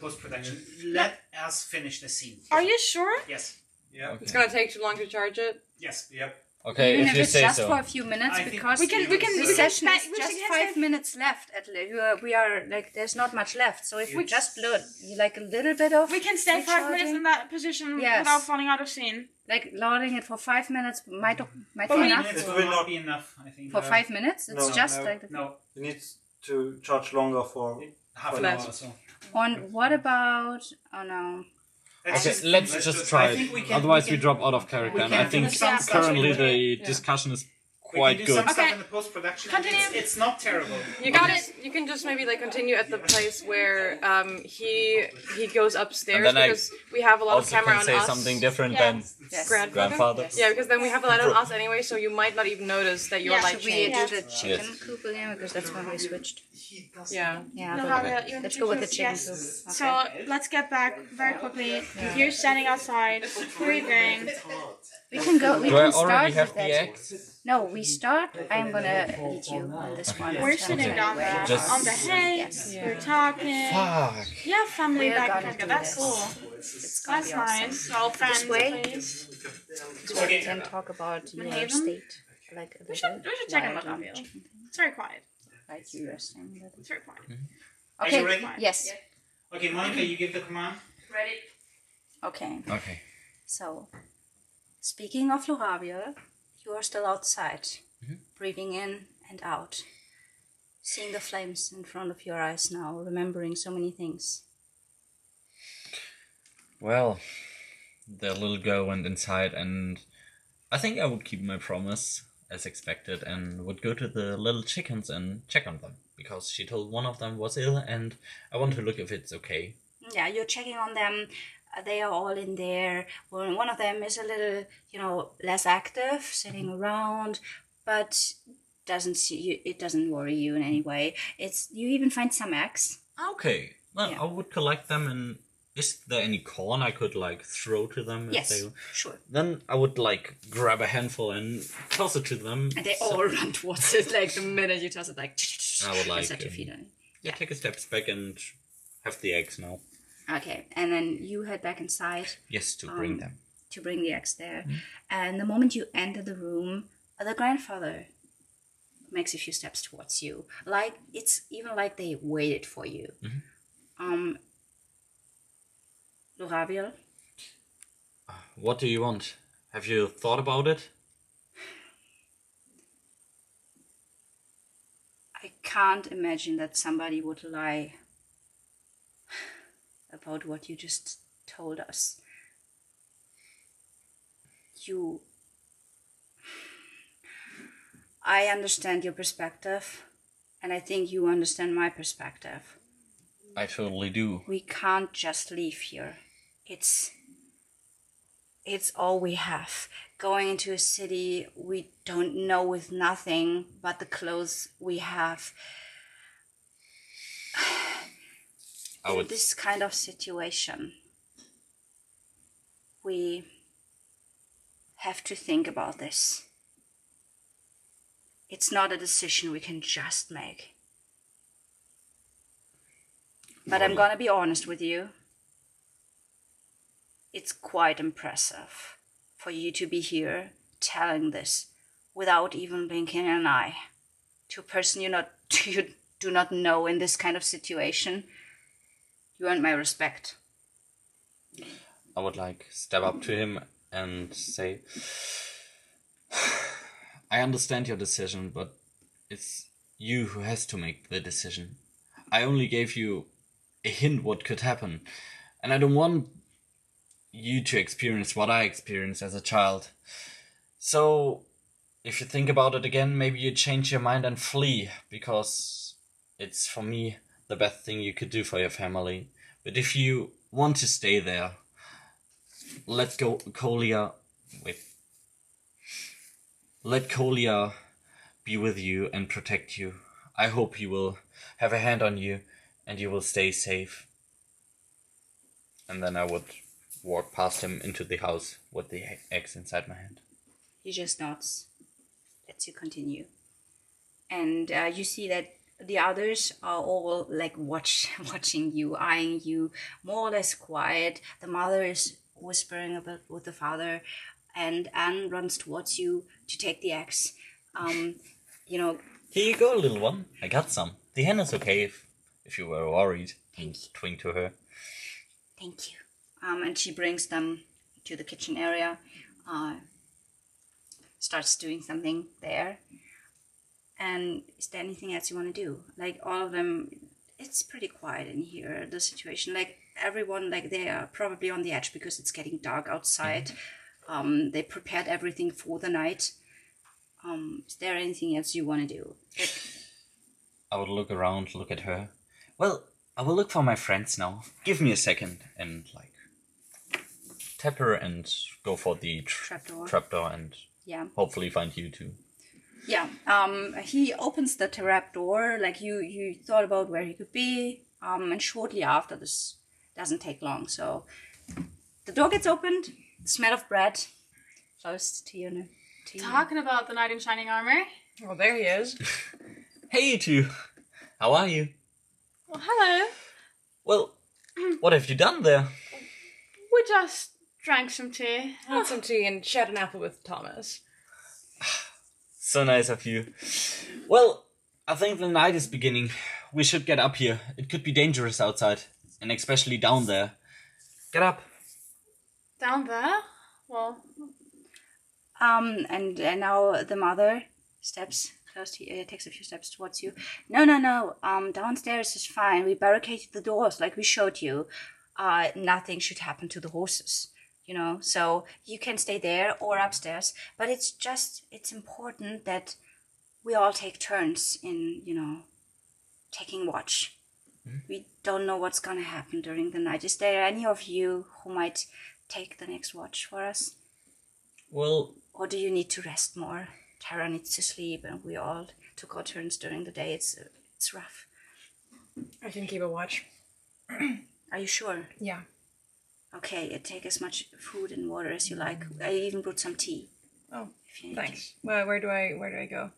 Post-production. Let us finish the scene. Are you sure? Yes. Yeah. It's gonna take too long to charge it. Yes. Yep. Okay, Even if you it's say just so. for a few minutes, I think because we can the so- session is we just should 5 minutes left. We are like there's not much left. So if we just blood like a little bit of We can stay 5 minutes in that position without falling out of scene. like loading it for 5 minutes might be 5 enough. minutes It will will not not- be enough, I think. For 5 minutes, it's No, just no. like No, It needs to charge longer for. half an Less. hour or so. on. What about? Oh no. Okay, let's just try I think it. we can- Otherwise, we we can- drop out of character. we And can I think do some stuff currently with the it. discussion is We quite can do good. some stuff Okay. in the post-production. Continue. It's not terrible. You got it. You can just maybe like continue at the place where he goes upstairs, And then I because we have a lot of Also camera can on say us. something different Yeah. than Yes. grandfather. Yes. Yeah, because then we have a light on us anyway, so you might not even notice that your light Should we changed. do the chicken coop again because that's when we switched. Yeah. Yeah. No, but- Javier, you Let's go with the chicken yes. coop. So let's get back very quickly. You're standing outside, breathing. We can go. We Do I can start already have with the that. eggs? No, we start. I'm gonna lead you on this one. We're sitting down there Just- on the hay. Yes. We're talking. Fuck. Yeah, family We're back gonna together. do That's this. cool. It's gonna That's be awesome. nice. All friends, way? please. So we can talk about your Haven? state, like a We should check on wild the audio. chicken thing, It's very quiet. like you were saying. It's very quiet. Are Okay. you ready? Yes. Okay, Monica, you give the command. Ready? Okay. Okay. So, speaking of Loravia, you are still outside, breathing in and out, seeing the flames in front of your eyes now, remembering so many things. Well, the little girl went inside, and I think I would keep my promise as expected and would go to the little chickens and check on them, because she told one of them was ill, and I want to look if it's okay. Yeah, you're checking on them. They are all in there. Well, one of them is a little, less active, sitting around, but doesn't see you. It doesn't worry you in any way. You even find some eggs. Okay, well, Yeah. I would collect them, and is there any corn I could, throw to them? if Yes, they- sure. Then I would, grab a handful and toss it to them. And they all run towards it, like the minute you toss it, like. I would and set your feet on it. Yeah, take a step back and have the eggs now. Okay, and then you head back inside Yes, to bring them. to bring the eggs there. And the moment you enter the room, the grandfather makes a few steps towards you. It's even like they waited for you. Loraviel, What do you want? Have you thought about it? I can't imagine that somebody would lie about what you just told us. I understand your perspective, and I think you understand my perspective. I totally do. We can't just leave here. It's all we have. Going into a city we don't know, with nothing but the clothes we have. I would. This kind of situation, we have to think about this. It's not a decision we can just make. But I'm gonna be honest with you. It's quite impressive for you to be here telling this without even blinking an eye to a person you do not know in this kind of situation. You earned my respect. I would step up to him and say, I understand your decision, but it's you who has to make the decision. I only gave you a hint what could happen, and I don't want you to experience what I experienced as a child. So, if you think about it again, maybe you change your mind and flee, because it's, for me, the best thing you could do for your family. But if you want to stay there, let Kolia be with you and protect you. I hope he will have a hand on you and you will stay safe. And then I would walk past him into the house with the eggs inside my hand. He just nods, lets you continue. And you see that the others are all like watching you, eyeing you, more or less quiet. The mother is whispering a bit with the father, and Anne runs towards you to take the axe. You know, Here you go, little one. I got some. The hen is okay if you were worried. And twink to her. thank you. And she brings them to the kitchen area, starts doing something there. And is there anything else you want to do? Like all of them, it's pretty quiet in here, the situation. Like everyone, like they are probably on the edge because it's getting dark outside. They prepared everything for the night. Is there anything else you want to do? I would look around, look at her. Well, I will look for my friends now. Give me a second and like tap her and go for the trapdoor and Yeah. hopefully find you too. Yeah. He opens the trap door. Like you thought about where he could be. And shortly after, this doesn't take long. So the door gets opened. The smell of bread close to you. Talking about the knight in shining armor. Well, there he is. Hey, you two. How are you? Well, hello. Well, what have you done there? We just drank some tea. Had some tea and shared an apple with Thomas. So nice of you. Well, I think the night is beginning. We should get up here. It could be dangerous outside, and especially down there. Get up. Down there? Well, And now the mother steps close to you, takes a few steps towards you. No. Downstairs is fine. We barricaded the doors like we showed you. Nothing should happen to the horses, you know. So you can stay there or upstairs. But it's important that we all take turns in, taking watch. We don't know what's gonna happen during the night. Is there any of you who might take the next watch for us? Well, Or do you need to rest more? Tara needs to sleep, and we all took our turns during the day. It's rough. I can keep a watch. Are you sure? Yeah. Okay, take as much food and water as you like. I even brought some tea. Oh, if you need thanks. Well, where do I go?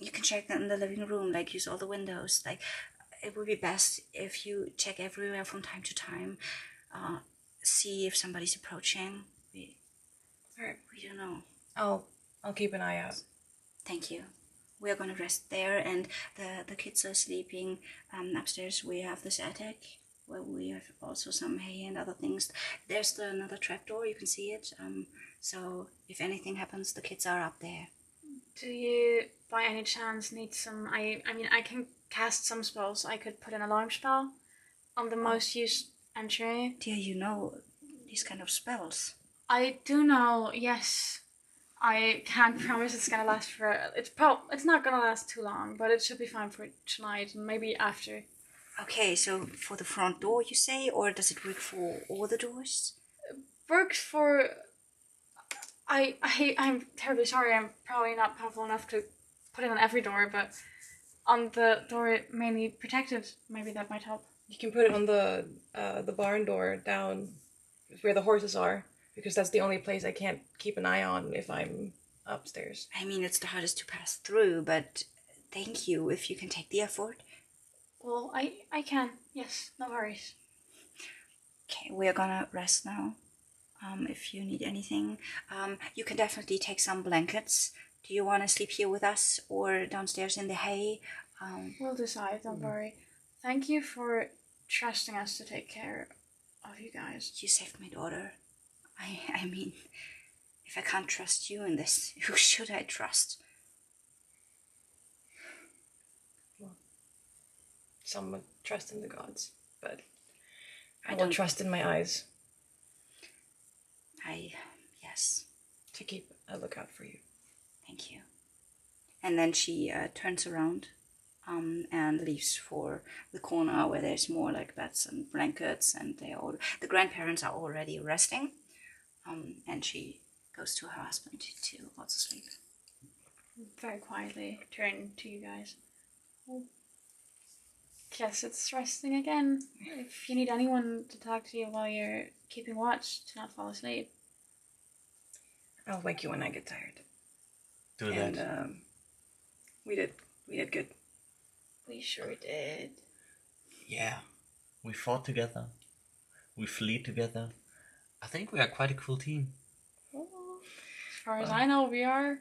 You can check in the living room, like use all the windows. Like it would be best if you check everywhere from time to time. See if somebody's approaching. Alright. We don't know. I'll keep an eye out. Thank you. We are gonna rest there, and the kids are sleeping upstairs. We have this attic where we have also some hay and other things. There's another trapdoor. You can see it. So if anything happens, the kids are up there. do you by any chance need some... I mean, I can cast some spells. I could put an alarm spell on the most used entry. Dear, you know these kind of spells. I do know, yes. I can't promise it's gonna last for... It's not gonna last too long, but it should be fine for tonight and maybe after. Okay, so for the front door, you say, or does it work for all the doors? Works for... I'm terribly sorry, I'm probably not powerful enough to put it on every door, but on the door mainly protected, maybe that might help. You can put it on the barn door down where the horses are, because that's the only place I can't keep an eye on if I'm upstairs. I mean, it's the hardest to pass through, but thank you if you can take the effort. Well, I can, yes, no worries. Okay, we are gonna rest now. If you need anything, you can definitely take some blankets. Do you want to sleep here with us or downstairs in the hay? We'll decide, don't worry. Thank you for trusting us to take care of you guys. You saved my daughter. I mean, if I can't trust you in this, who should I trust? Some would trust in the gods, but I don't will trust in my eyes Yes, to keep a lookout for you. thank you. And then she turns around and leaves for the corner where there's more like beds and blankets, and the grandparents are already resting. And she goes to her husband to also sleep. Very quietly turn to you guys. Well, guess it's resting again. If you need anyone to talk to you while you're keeping watch, to not fall asleep. I'll wake you when I get tired. Do that. And we did good. We sure did. Yeah, we fought together. We flee together. I think we are quite a cool team. As far as I know, we are.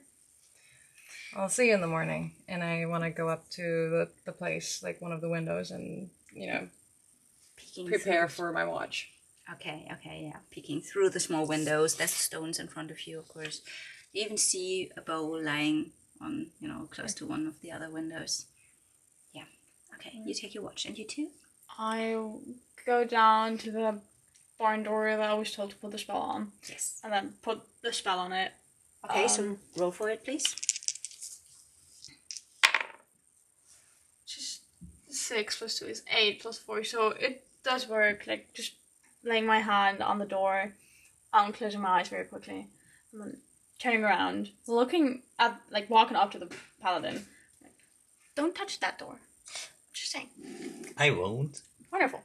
I'll see you in the morning, and I want to go up to the place, like one of the windows, and Peeking prepare through. for my watch. Okay, yeah. Peeking through the small windows. There's stones in front of you, of course. You even see a bow lying on, close to one of the other windows. Yeah. Okay, you take your watch. And you too? I go down to the barn door that I was told to put the spell on, Yes. and then put the spell on it. Okay, so roll for it, please. Just 6 plus 2 is 8 plus 4, so it does work. Like, just laying my hand on the door, closing my eyes very quickly, and then turning around, looking at, like, walking up to the paladin. Like, don't touch that door. Just saying. I won't. Wonderful.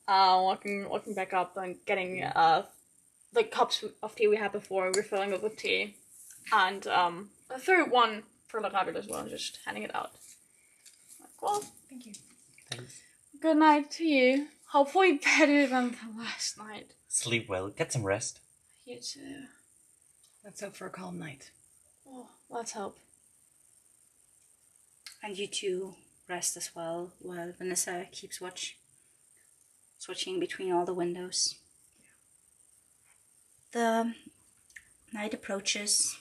Walking back up and getting the cups of tea we had before, refilling it with tea, and a third one for Lagavir as well, and just handing it out. Like, well, Thank you. Thanks. good night to you. Hopefully better than the last night. Sleep well. Get some rest. You too. Let's hope for a calm night. Oh, let's hope. And you two rest as well while Vanessa keeps watch. Switching between all the windows. The night approaches.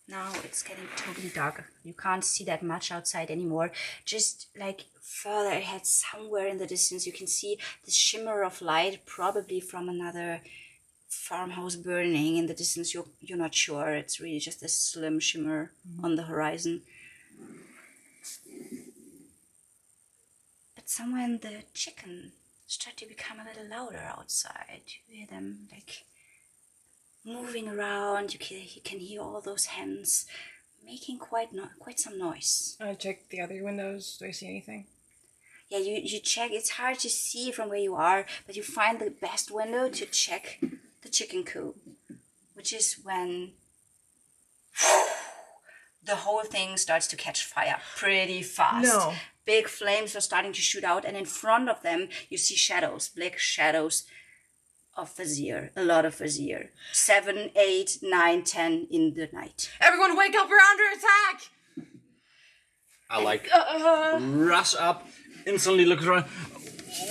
Now it's getting totally dark. You can't see that much outside anymore. Just like further ahead, somewhere in the distance, you can see the shimmer of light, probably from another farmhouse burning in the distance. You're not sure. It's really just a slim shimmer on the horizon. But somewhere in the chicken start to become a little louder outside. You hear them like moving around. You can hear all those hens making quite some noise. I check the other windows. Do I see anything? Yeah, you check. It's hard to see from where you are, but you find the best window to check the chicken coop, which is when the whole thing starts to catch fire pretty fast. No. Big flames are starting to shoot out, and in front of them, you see shadows, black shadows of Vizier. A lot of Vizier. 7, 8, 9, 10 in the night. Everyone wake up! We're under attack! I rush up, instantly look around.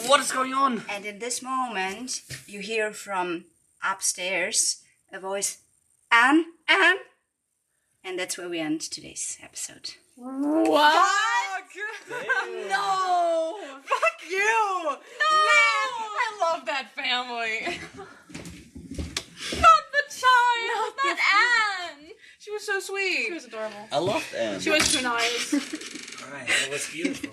What is going on? And in this moment, you hear from upstairs a voice, Anne? And that's where we end today's episode. What? No! Fuck you! No! I love that family. Not the child! Not Anne! She was so sweet. She was adorable. I loved Anne. She was too nice. Alright, that was beautiful.